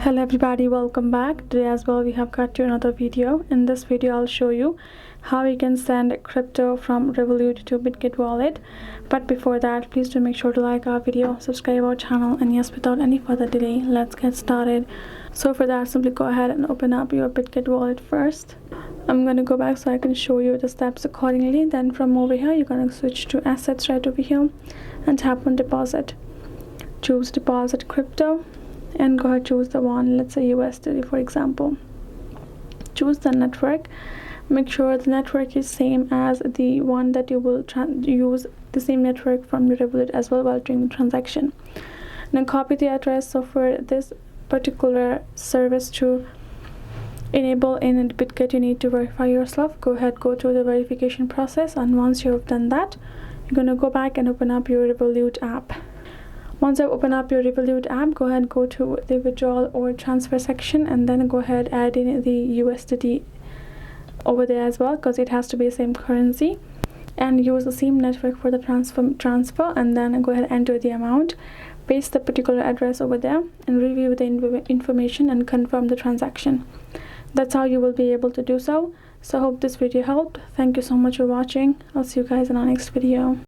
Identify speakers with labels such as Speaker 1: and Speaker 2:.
Speaker 1: Hello everybody, welcome back. Today as well we have got you another video. In this video I'll show you how you can send crypto from Revolut to Bitget wallet. But before that, please do make sure to like our video, subscribe our channel, and yes, without any further delay, let's get started. So for that, simply go ahead and open up your Bitget wallet first. I'm going to go back so I can show you the steps accordingly. Then from over here, you're going to switch to assets right over here and tap on deposit. Choose deposit crypto and go ahead, choose the one, let's say USDT for example. Choose the network. Make sure the network is same as the one that you will use, the same network from your Revolut as well while doing the transaction. Now copy the address. So for this particular service to enable in Bitget, you need to verify yourself. Go ahead, go through the verification process, and once you have done that, you're going to go back and open up your Revolut app. Once you open up your Revolut app, go ahead, go to the withdrawal or transfer section, and then go ahead, add in the USDT over there as well, because it has to be the same currency, and use the same network for the transfer, and then go ahead, enter the amount, paste the particular address over there, and review the information and confirm the transaction. That's how you will be able to do so. So I hope this video helped. Thank you so much for watching. I'll see you guys in our next video.